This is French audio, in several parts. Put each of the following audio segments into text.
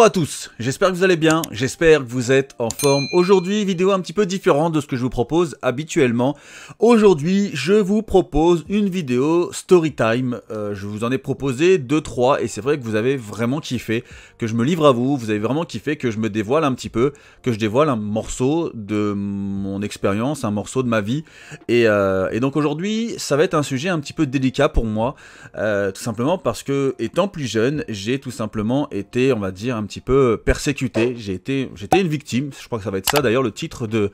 Bonjour à tous, j'espère que vous allez bien, j'espère que vous êtes en forme. Aujourd'hui, vidéo un petit peu différente de ce que je vous propose habituellement. Aujourd'hui, je vous propose une vidéo story time. Je vous en ai proposé 2-3 et c'est vrai que vous avez vraiment kiffé, que je me livre à vous, vous avez vraiment kiffé que je me dévoile un petit peu, que je dévoile un morceau de mon expérience, un morceau de ma vie. Et donc aujourd'hui, ça va être un sujet un petit peu délicat pour moi, tout simplement parce que étant plus jeune, j'ai tout simplement été, on va dire, un petit peu persécuté. J'étais une victime, je crois que ça va être ça d'ailleurs le titre de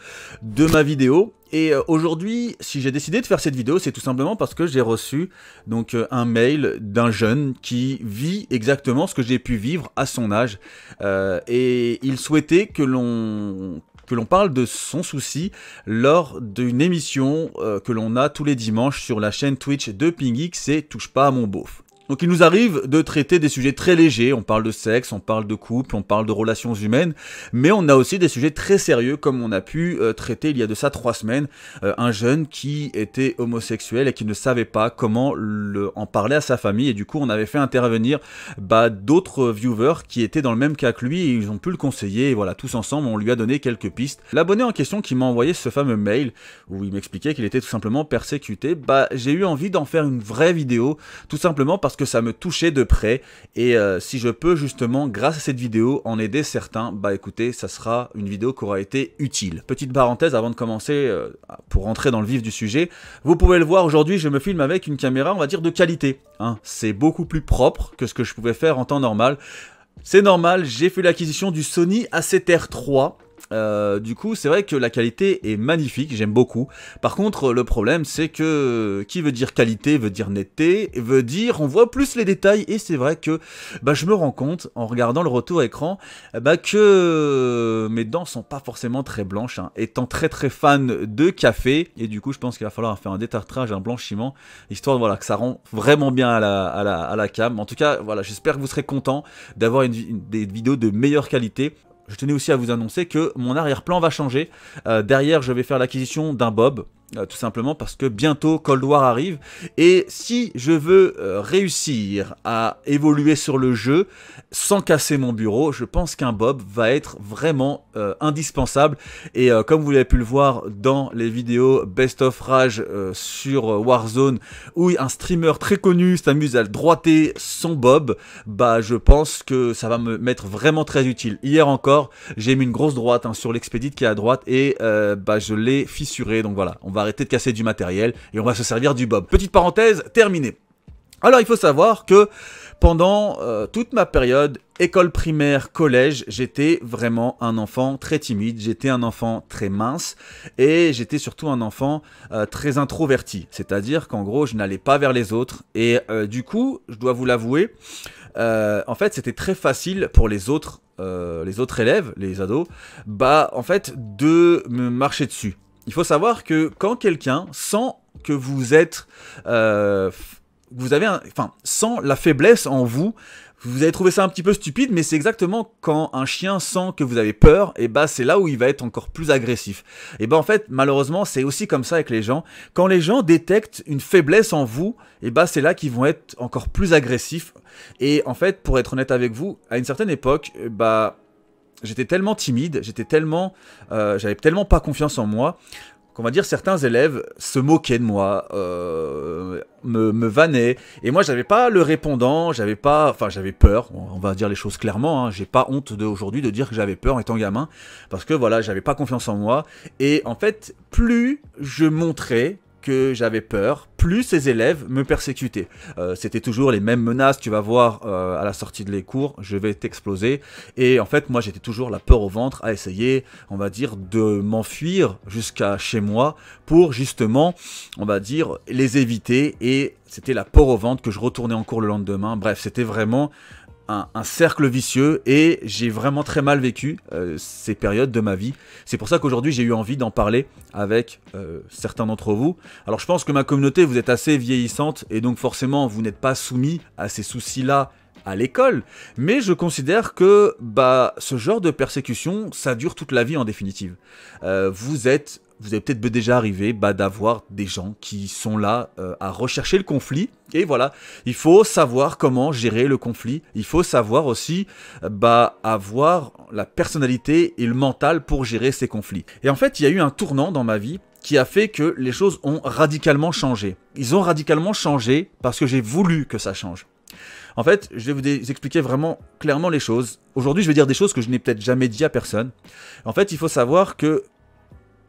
ma vidéo. Et aujourd'hui, si j'ai décidé de faire cette vidéo, c'est tout simplement parce que j'ai reçu donc un mail d'un jeune qui vit exactement ce que j'ai pu vivre à son âge. Et il souhaitait que l'on parle de son souci lors d'une émission que l'on a tous les dimanches sur la chaîne Twitch de PingX, c'est Touche pas à mon beauf. Donc il nous arrive de traiter des sujets très légers, on parle de sexe, on parle de couple, on parle de relations humaines, mais on a aussi des sujets très sérieux comme on a pu traiter il y a de ça 3 semaines, un jeune qui était homosexuel et qui ne savait pas comment en parler à sa famille, et du coup on avait fait intervenir d'autres viewers qui étaient dans le même cas que lui et ils ont pu le conseiller, et voilà, tous ensemble on lui a donné quelques pistes. L'abonné en question qui m'a envoyé ce fameux mail où il m'expliquait qu'il était tout simplement persécuté, j'ai eu envie d'en faire une vraie vidéo, tout simplement parce que ça me touchait de près, et si je peux justement grâce à cette vidéo en aider certains, écoutez, ça sera une vidéo qui aura été utile. Petite parenthèse avant de commencer, pour rentrer dans le vif du sujet, vous pouvez le voir, aujourd'hui je me filme avec une caméra, on va dire de qualité, hein. C'est beaucoup plus propre que ce que je pouvais faire en temps normal. C'est normal, j'ai fait l'acquisition du Sony A7R III. Du coup c'est vrai que la qualité est magnifique, j'aime beaucoup. Par contre le problème c'est que qui veut dire qualité veut dire netteté, veut dire on voit plus les détails, et c'est vrai que je me rends compte en regardant le retour écran que mes dents sont pas forcément très blanches, hein. Étant très fan de café, et du coup je pense qu'il va falloir faire un détartrage, un blanchiment, histoire voilà, que ça rend vraiment bien à la cam. En tout cas voilà, j'espère que vous serez contents d'avoir des vidéos de meilleure qualité. Je tenais aussi à vous annoncer que mon arrière-plan va changer. Derrière, je vais faire l'acquisition d'un bob. Tout simplement parce que bientôt Cold War arrive, et si je veux réussir à évoluer sur le jeu sans casser mon bureau, je pense qu'un bob va être vraiment indispensable. Et comme vous l'avez pu le voir dans les vidéos Best of Rage sur Warzone, où un streamer très connu s'amuse à droiter son bob, je pense que ça va me mettre vraiment très utile. Hier encore, j'ai mis une grosse droite sur l'expédite qui est à droite, et je l'ai fissuré, donc voilà, on va arrêter de casser du matériel et on va se servir du bob. Petite parenthèse terminée. Alors il faut savoir que pendant toute ma période école primaire, collège, j'étais vraiment un enfant très timide, j'étais un enfant très mince, et j'étais surtout un enfant très introverti. C'est-à-dire qu'en gros je n'allais pas vers les autres, et du coup je dois vous l'avouer, en fait c'était très facile pour les autres élèves, les ados, en fait de me marcher dessus. Il faut savoir que quand quelqu'un sent que vous êtes, sans la faiblesse en vous, vous allez trouver ça un petit peu stupide, mais c'est exactement quand un chien sent que vous avez peur, et c'est là où il va être encore plus agressif. Et en fait, malheureusement, c'est aussi comme ça avec les gens. Quand les gens détectent une faiblesse en vous, c'est là qu'ils vont être encore plus agressifs. Et en fait, pour être honnête avec vous, à une certaine époque, j'étais tellement timide, j'avais tellement pas confiance en moi, qu'on va dire certains élèves se moquaient de moi, me vannaient, et moi j'avais pas le répondant, j'avais peur, on va dire les choses clairement, hein. J'ai pas honte aujourd'hui de dire que j'avais peur étant gamin, parce que voilà, j'avais pas confiance en moi, et en fait, plus je montrais que j'avais peur, plus ces élèves me persécutaient. C'était toujours les mêmes menaces, tu vas voir à la sortie de les cours, je vais t'exploser. Et en fait, moi j'étais toujours la peur au ventre à essayer, on va dire, de m'enfuir jusqu'à chez moi pour justement, on va dire, les éviter. Et c'était la peur au ventre que je retournais en cours le lendemain. Bref, c'était vraiment un cercle vicieux, et j'ai vraiment très mal vécu ces périodes de ma vie. C'est pour ça qu'aujourd'hui j'ai eu envie d'en parler avec certains d'entre vous. Alors je pense que ma communauté, vous êtes assez vieillissante, et donc forcément vous n'êtes pas soumis à ces soucis-là à l'école, mais je considère que bah, ce genre de persécution, ça dure toute la vie en définitive. Vous avez peut-être déjà arrivé bah, d'avoir des gens qui sont là à rechercher le conflit. Et voilà, il faut savoir comment gérer le conflit. Il faut savoir aussi bah, avoir la personnalité et le mental pour gérer ces conflits. Et en fait, il y a eu un tournant dans ma vie qui a fait que les choses ont radicalement changé. Ils ont radicalement changé parce que j'ai voulu que ça change. En fait, je vais vous expliquer vraiment clairement les choses. Aujourd'hui, je vais dire des choses que je n'ai peut-être jamais dit à personne. En fait, il faut savoir que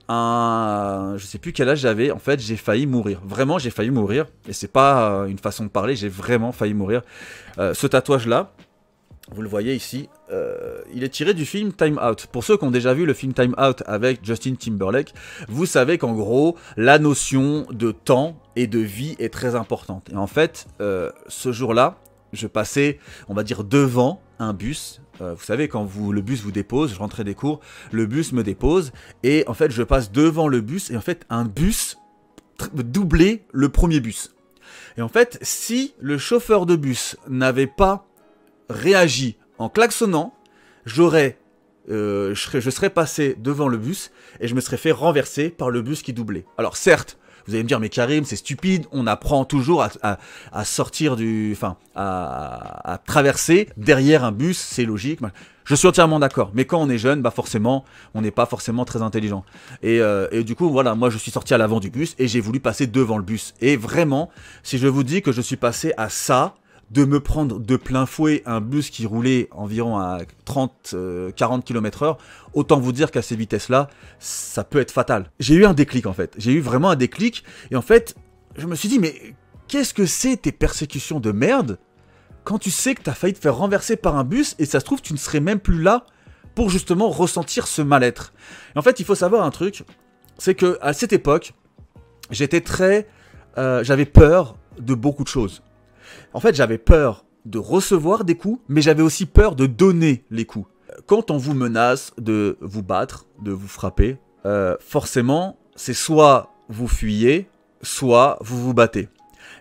je sais plus quel âge j'avais, en fait, j'ai failli mourir. Vraiment, j'ai failli mourir. Et c'est pas une façon de parler, j'ai vraiment failli mourir. Ce tatouage-là, vous le voyez ici, il est tiré du film Time Out. Pour ceux qui ont déjà vu le film Time Out avec Justin Timberlake, vous savez qu'en gros, la notion de temps et de vie est très importante. Et en fait, ce jour-là, je passais, on va dire, devant un bus. Vous savez, quand le bus vous dépose, je rentrais des cours, le bus me dépose, et en fait, je passe devant le bus, et en fait, un bus doublait le premier bus. Et en fait, si le chauffeur de bus n'avait pas réagi en klaxonnant, je serais passé devant le bus, et je me serais fait renverser par le bus qui doublait. Alors certes, vous allez me dire, mais Karim, c'est stupide, on apprend toujours à sortir à traverser derrière un bus, c'est logique. Je suis entièrement d'accord, mais quand on est jeune, bah forcément, on n'est pas forcément très intelligent. Et du coup, voilà, moi je suis sorti à l'avant du bus et j'ai voulu passer devant le bus. Et vraiment, si je vous dis que je suis passé à ça, de me prendre de plein fouet un bus qui roulait environ à 30-40 km/h, autant vous dire qu'à ces vitesses-là, ça peut être fatal. J'ai eu un déclic en fait, j'ai eu vraiment un déclic, et en fait, je me suis dit, mais qu'est-ce que c'est tes persécutions de merde, quand tu sais que t'as failli te faire renverser par un bus, et ça se trouve, tu ne serais même plus là pour justement ressentir ce mal-être. Et en fait, il faut savoir un truc, c'est que à cette époque, j'avais peur de beaucoup de choses. En fait, j'avais peur de recevoir des coups, mais j'avais aussi peur de donner les coups. Quand on vous menace de vous battre, de vous frapper, forcément, c'est soit vous fuyez, soit vous vous battez.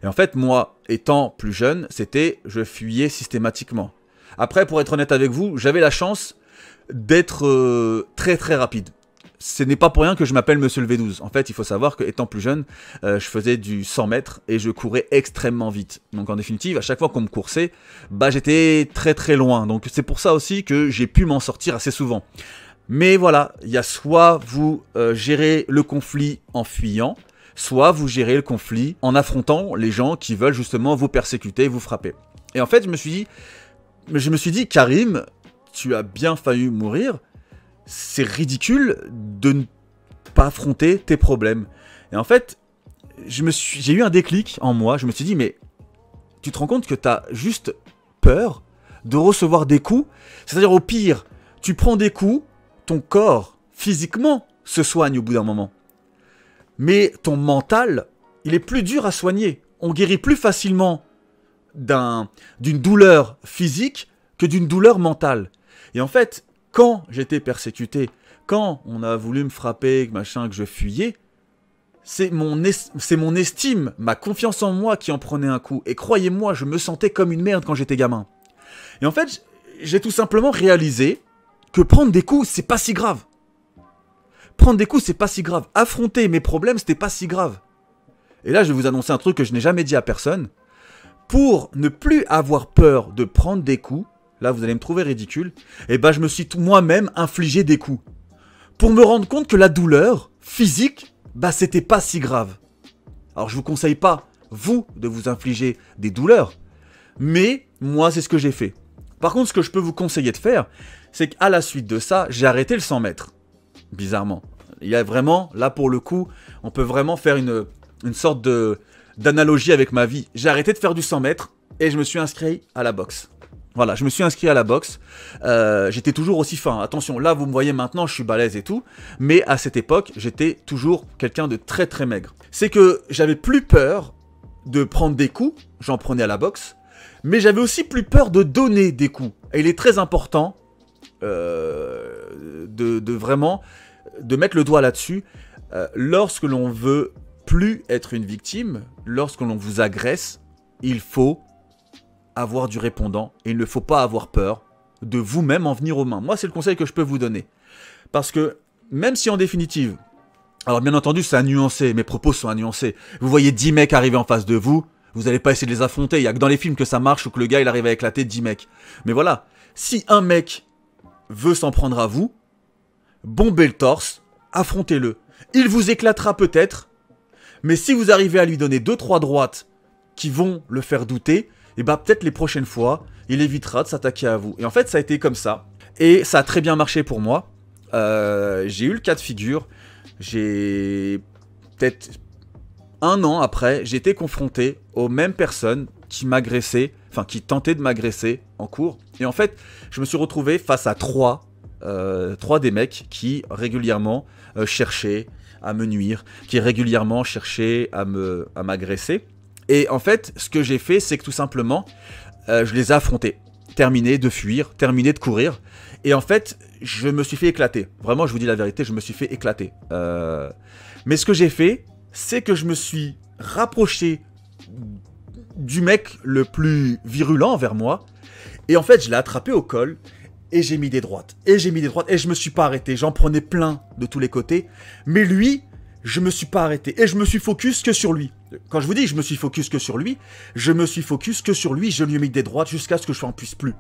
Et en fait, moi, étant plus jeune, je fuyais systématiquement. Après, pour être honnête avec vous, j'avais la chance d'être très très rapide. Ce n'est pas pour rien que je m'appelle Monsieur le V12. En fait, il faut savoir qu'étant plus jeune, je faisais du 100 mètres et je courais extrêmement vite. Donc en définitive, à chaque fois qu'on me coursait, bah, j'étais très très loin. Donc c'est pour ça aussi que j'ai pu m'en sortir assez souvent. Mais voilà, il y a soit vous gérez le conflit en fuyant, soit vous gérez le conflit en affrontant les gens qui veulent justement vous persécuter, vous frapper. Et en fait, je me suis dit, Karim, tu as bien failli mourir. C'est ridicule de ne pas affronter tes problèmes. Et en fait, j'ai eu un déclic en moi. Je me suis dit, mais tu te rends compte que tu as juste peur de recevoir des coups? C'est-à-dire, au pire, tu prends des coups, ton corps, physiquement, se soigne au bout d'un moment. Mais ton mental, il est plus dur à soigner. On guérit plus facilement d'une douleur physique que d'une douleur mentale. Et en fait, quand j'étais persécuté, quand on a voulu me frapper, machin, que je fuyais, c'est mon estime, ma confiance en moi qui en prenait un coup. Et croyez-moi, je me sentais comme une merde quand j'étais gamin. Et en fait, j'ai tout simplement réalisé que prendre des coups, c'est pas si grave. Prendre des coups, c'est pas si grave. Affronter mes problèmes, c'était pas si grave. Et là, je vais vous annoncer un truc que je n'ai jamais dit à personne. Pour ne plus avoir peur de prendre des coups, là vous allez me trouver ridicule, et ben je me suis moi-même infligé des coups. Pour me rendre compte que la douleur physique, bah c'était pas si grave. Alors je vous conseille pas, vous, de vous infliger des douleurs, mais moi c'est ce que j'ai fait. Par contre, ce que je peux vous conseiller de faire, c'est qu'à la suite de ça, j'ai arrêté le 100 mètres. Bizarrement. Il y a vraiment, là pour le coup, on peut vraiment faire une sorte d'analogie avec ma vie. J'ai arrêté de faire du 100 mètres et je me suis inscrit à la boxe. Voilà, je me suis inscrit à la boxe. J'étais toujours aussi fin. Attention, là vous me voyez maintenant, je suis balèze et tout. Mais à cette époque, j'étais toujours quelqu'un de très très maigre. C'est que j'avais plus peur de prendre des coups, j'en prenais à la boxe. Mais j'avais aussi plus peur de donner des coups. Et il est très important de vraiment de mettre le doigt là-dessus. Lorsque l'on veut plus être une victime, lorsque l'on vous agresse, il faut avoir du répondant et il ne faut pas avoir peur de vous-même en venir aux mains. Moi, c'est le conseil que je peux vous donner. Parce que, même si en définitive, alors bien entendu, c'est à nuancer, mes propos sont à nuancer. Vous voyez 10 mecs arriver en face de vous, vous n'allez pas essayer de les affronter. Il n'y a que dans les films que ça marche ou que le gars il arrive à éclater 10 mecs. Mais voilà, si un mec veut s'en prendre à vous, bombez le torse, affrontez-le. Il vous éclatera peut-être, mais si vous arrivez à lui donner 2-3 droites qui vont le faire douter, et bah peut-être les prochaines fois, il évitera de s'attaquer à vous. Et en fait, ça a été comme ça. Et ça a très bien marché pour moi. J'ai eu le cas de figure. J'ai peut-être 1 an après, j'ai été confronté aux mêmes personnes qui m'agressaient, enfin qui tentaient de m'agresser en cours. Et en fait, je me suis retrouvé face à 3 des mecs qui régulièrement cherchaient à me nuire, qui régulièrement cherchaient à m'agresser. Et en fait, ce que j'ai fait, c'est que tout simplement, je les ai affrontés. Terminé de fuir, terminé de courir. Et en fait, je me suis fait éclater. Vraiment, je vous dis la vérité, je me suis fait éclater. Mais ce que j'ai fait, c'est que je me suis rapproché du mec le plus virulent envers moi. Et en fait, je l'ai attrapé au col. Et j'ai mis des droites. Et j'ai mis des droites. Et je me suis pas arrêté. J'en prenais plein de tous les côtés. Mais lui, je me suis pas arrêté. Et je me suis focus que sur lui. Quand je vous dis je me suis focus que sur lui, je me suis focus que sur lui. Je lui ai mis des droites jusqu'à ce que je n'en puisse plus.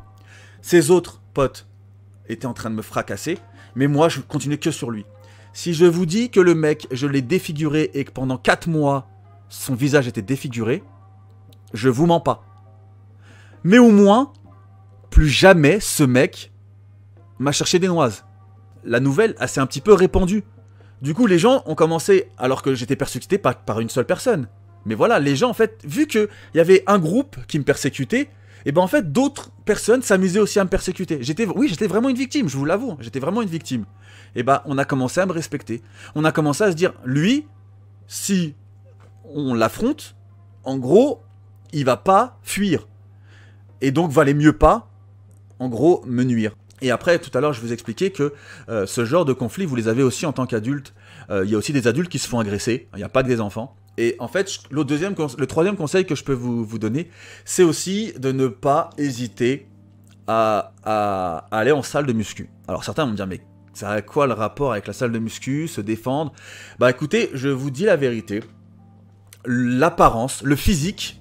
Ses autres potes étaient en train de me fracasser. Mais moi, je continuais que sur lui. Si je vous dis que le mec, je l'ai défiguré et que pendant 4 mois, son visage était défiguré, je vous mens pas. Mais au moins, plus jamais ce mec m'a cherché des noises. La nouvelle s'est un petit peu répandue. Du coup, les gens ont commencé, alors que j'étais persécuté par une seule personne. Mais voilà, les gens, en fait, vu qu'il y avait un groupe qui me persécutait, et ben en fait, d'autres personnes s'amusaient aussi à me persécuter. J'étais vraiment une victime, je vous l'avoue. J'étais vraiment une victime. Et ben, on a commencé à me respecter. On a commencé à se dire, lui, si on l'affronte, en gros, il va pas fuir. Et donc, valait mieux pas, en gros, me nuire. Et après, tout à l'heure, je vous expliquais que ce genre de conflit, vous les avez aussi en tant qu'adulte. Il y a aussi des adultes qui se font agresser. Il n'y a pas que des enfants. Et en fait, le troisième conseil que je peux vous donner, c'est aussi de ne pas hésiter à aller en salle de muscu. Alors certains vont me dire, mais ça a quoi le rapport avec la salle de muscu, se défendre? Bah écoutez, je vous dis la vérité. L'apparence, le physique,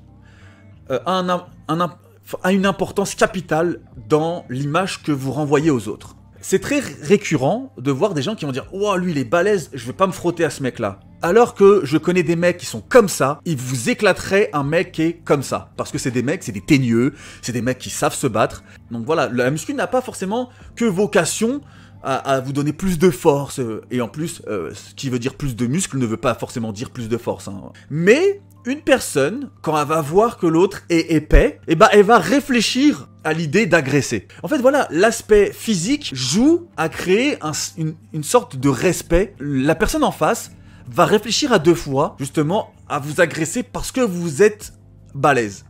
a une importance capitale dans l'image que vous renvoyez aux autres. C'est très récurrent de voir des gens qui vont dire « Oh, lui, il est balèze, je vais pas me frotter à ce mec-là. » Alors que je connais des mecs qui sont comme ça, ils vous éclateraient un mec qui est comme ça. Parce que c'est des mecs, c'est des teigneux, c'est des mecs qui savent se battre. Donc voilà, la muscu n'a pas forcément que vocation à vous donner plus de force. Et en plus, ce qui veut dire plus de muscles ne veut pas forcément dire plus de force. Hein. Mais une personne, quand elle va voir que l'autre est épais, eh ben, elle va réfléchir à l'idée d'agresser. En fait, voilà, l'aspect physique joue à créer une sorte de respect. La personne en face va réfléchir à 2 fois, justement, à vous agresser parce que vous êtes balèze.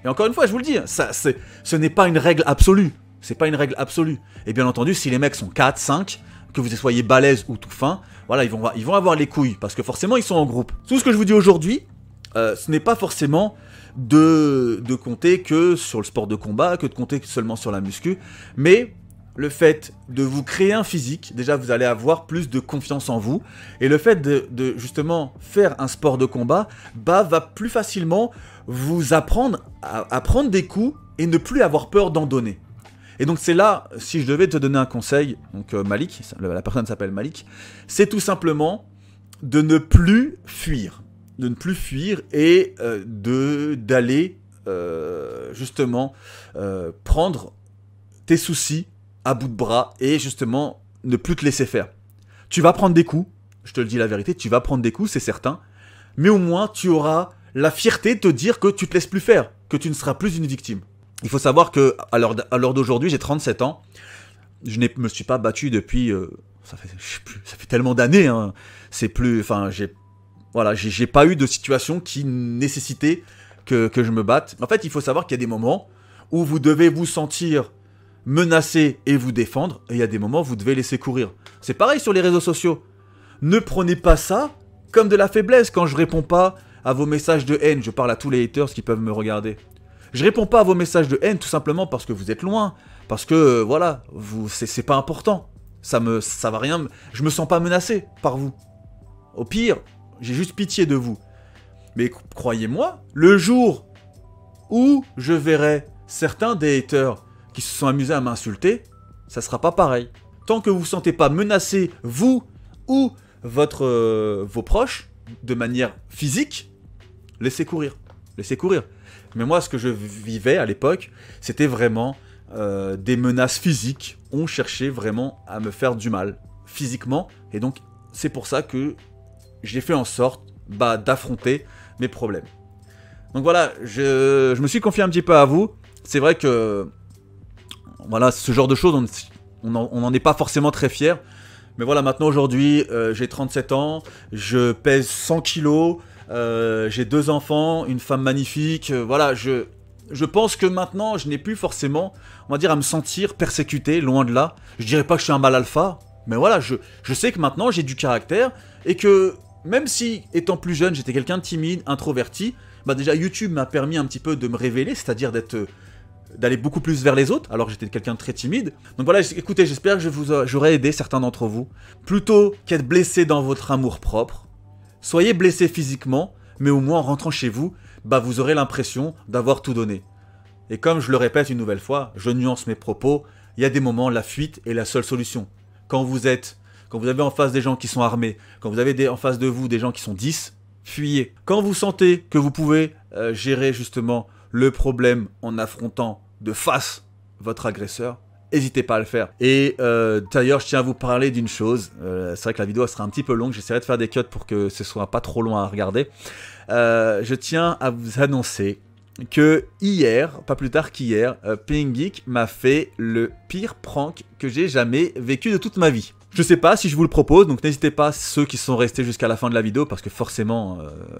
Et encore une fois, je vous le dis, ce n'est pas une règle absolue. C'est pas une règle absolue. Et bien entendu, si les mecs sont 4, 5, que vous soyez balèze ou tout fin, voilà, ils vont avoir les couilles, parce que forcément, ils sont en groupe. Tout ce que je vous dis aujourd'hui, ce n'est pas forcément de compter que sur le sport de combat, que de compter seulement sur la muscu, mais le fait de vous créer un physique, déjà vous allez avoir plus de confiance en vous, et le fait de justement faire un sport de combat, va plus facilement vous apprendre à prendre des coups et ne plus avoir peur d'en donner. Et donc c'est là, si je devais te donner un conseil, donc Malik, la personne s'appelle Malik, c'est tout simplement de ne plus fuir. De ne plus fuir et d'aller justement prendre tes soucis à bout de bras et justement ne plus te laisser faire. Tu vas prendre des coups, je te le dis la vérité, tu vas prendre des coups, c'est certain, mais au moins tu auras la fierté de te dire que tu te laisses plus faire, que tu ne seras plus une victime. Il faut savoir que à l'heure d'aujourd'hui, j'ai 37 ans, je ne me suis pas battu depuis, ça fait tellement d'années, hein. C'est plus, enfin j'ai pas eu de situation qui nécessitait que je me batte. En fait, il faut savoir qu'il y a des moments où vous devez vous sentir menacé et vous défendre, et il y a des moments où vous devez laisser courir. C'est pareil sur les réseaux sociaux. Ne prenez pas ça comme de la faiblesse quand je réponds pas à vos messages de haine. Je parle à tous les haters qui peuvent me regarder. Je réponds pas à vos messages de haine tout simplement parce que vous êtes loin. Parce que, voilà, c'est pas important. Ça va rien... Je me sens pas menacé par vous. Au pire, j'ai juste pitié de vous. Mais croyez-moi, le jour où je verrai certains des haters qui se sont amusés à m'insulter, ça sera pas pareil. Tant que vous vous sentez pas menacé, vous ou vos proches, de manière physique, laissez courir. Laissez courir. Mais moi, ce que je vivais à l'époque, c'était vraiment des menaces physiques. On cherchait vraiment à me faire du mal, physiquement. Et donc, c'est pour ça que j'ai fait en sorte d'affronter mes problèmes. Donc voilà, je me suis confié un petit peu à vous. C'est vrai que, voilà, ce genre de choses, on n'en est pas forcément très fier. Mais voilà, maintenant, aujourd'hui, j'ai 37 ans, je pèse 100 kilos, j'ai 2 enfants, une femme magnifique. Voilà, je pense que maintenant, je n'ai plus forcément, on va dire, à me sentir persécuté, loin de là. Je dirais pas que je suis un mâle alpha, mais voilà, je sais que maintenant, j'ai du caractère et que, même si, étant plus jeune, j'étais quelqu'un de timide, introverti, déjà, YouTube m'a permis un petit peu de me révéler, c'est-à-dire d'aller beaucoup plus vers les autres, alors que j'étais quelqu'un de très timide. Donc voilà, écoutez, j'espère que j'aurai aidé certains d'entre vous. Plutôt qu'être blessé dans votre amour-propre, soyez blessé physiquement, mais au moins en rentrant chez vous, vous aurez l'impression d'avoir tout donné. Et comme je le répète une nouvelle fois, je nuance mes propos, il y a des moments, la fuite est la seule solution. Quand vous avez en face des gens qui sont armés, quand vous avez en face de vous des gens qui sont 10, fuyez. Quand vous sentez que vous pouvez gérer justement le problème en affrontant de face votre agresseur, n'hésitez pas à le faire. Et d'ailleurs, je tiens à vous parler d'une chose. C'est vrai que la vidéo sera un petit peu longue, j'essaierai de faire des cuts pour que ce soit pas trop loin à regarder. Je tiens à vous annoncer que hier, pas plus tard qu'hier, PingGeek m'a fait le pire prank que j'ai jamais vécu de toute ma vie. Je sais pas si je vous le propose, donc n'hésitez pas, ceux qui sont restés jusqu'à la fin de la vidéo, parce que forcément,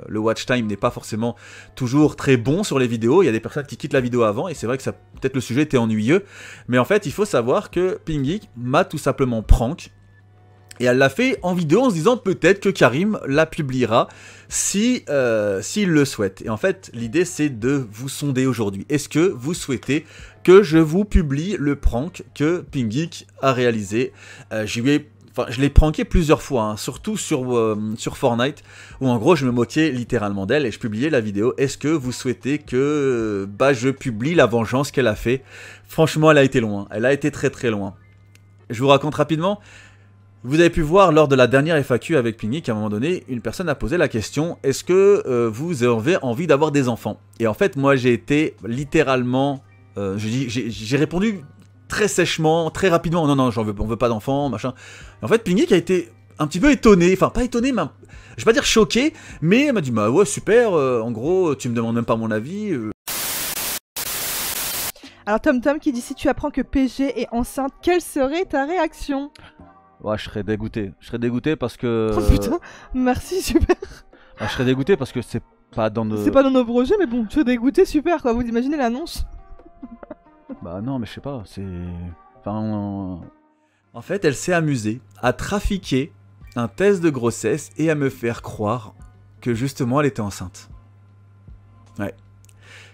le watch time n'est pas forcément toujours très bon sur les vidéos. Il y a des personnes qui quittent la vidéo avant, et c'est vrai que peut-être le sujet était ennuyeux. Mais en fait, il faut savoir que PingGeek m'a tout simplement prank. Et elle l'a fait en vidéo en se disant peut-être que Karim la publiera s'il le souhaite. Et en fait, l'idée c'est de vous sonder aujourd'hui. Est-ce que vous souhaitez que je vous publie le prank que PingGeek a réalisé? Je l'ai pranké plusieurs fois, hein, surtout sur Fortnite, où en gros je me moquais littéralement d'elle et je publiais la vidéo. Est-ce que vous souhaitez que je publie la vengeance qu'elle a fait? Franchement, elle a été loin, elle a été très très loin. Je vous raconte rapidement. Vous avez pu voir lors de la dernière FAQ avec PingGeek qu'à un moment donné, une personne a posé la question: est-ce que vous avez envie d'avoir des enfants? Et en fait, moi j'ai été littéralement, j'ai répondu très sèchement, très rapidement: non, on veut pas d'enfants, machin. Et en fait, PingGeek a été un petit peu étonné, enfin pas étonné, mais je vais pas dire choqué, mais elle m'a dit: bah ouais, super, en gros, tu me demandes même pas mon avis. Alors TomTom qui dit: si tu apprends que PG est enceinte, quelle serait ta réaction? Ouais, je serais dégoûté parce que... Oh putain, merci, super. Je serais dégoûté parce que c'est pas dans nos... C'est pas dans nos projets, mais bon, tu es dégoûté, super quoi, vous imaginez l'annonce? Bah non, mais je sais pas, c'est... Enfin... En fait, elle s'est amusée à trafiquer un test de grossesse et à me faire croire que justement elle était enceinte. Ouais.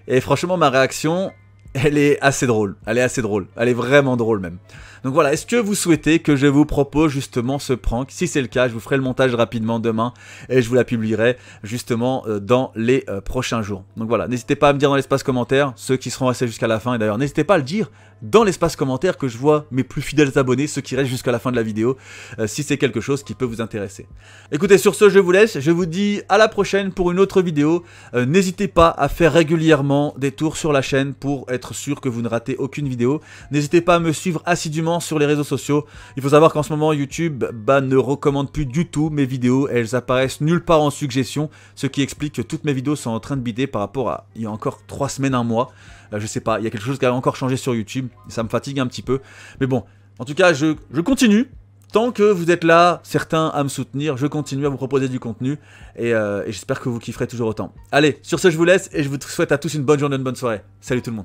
Et franchement, ma réaction... elle est assez drôle, elle est vraiment drôle même. Donc voilà, est-ce que vous souhaitez que je vous propose justement ce prank? Si c'est le cas, je vous ferai le montage rapidement demain et je vous la publierai justement dans les prochains jours. Donc voilà, n'hésitez pas à me dire dans l'espace commentaire, ceux qui seront restés jusqu'à la fin, et d'ailleurs n'hésitez pas à le dire dans l'espace commentaire que je vois mes plus fidèles abonnés, ceux qui restent jusqu'à la fin de la vidéo, si c'est quelque chose qui peut vous intéresser. Écoutez, sur ce, je vous laisse, je vous dis à la prochaine pour une autre vidéo. N'hésitez pas à faire régulièrement des tours sur la chaîne pour être sûr que vous ne ratez aucune vidéo. N'hésitez pas à me suivre assidûment sur les réseaux sociaux. Il faut savoir qu'en ce moment, YouTube ne recommande plus du tout mes vidéos. Elles apparaissent nulle part en suggestion, ce qui explique que toutes mes vidéos sont en train de bider par rapport à il y a encore 3 semaines, un mois. Je sais pas, il y a quelque chose qui a encore changé sur YouTube. Ça me fatigue un petit peu. Mais bon, en tout cas, je continue. Tant que vous êtes là, certains à me soutenir, je continue à vous proposer du contenu. Et j'espère que vous kifferez toujours autant. Allez, sur ce, je vous laisse et je vous souhaite à tous une bonne journée, une bonne soirée. Salut tout le monde.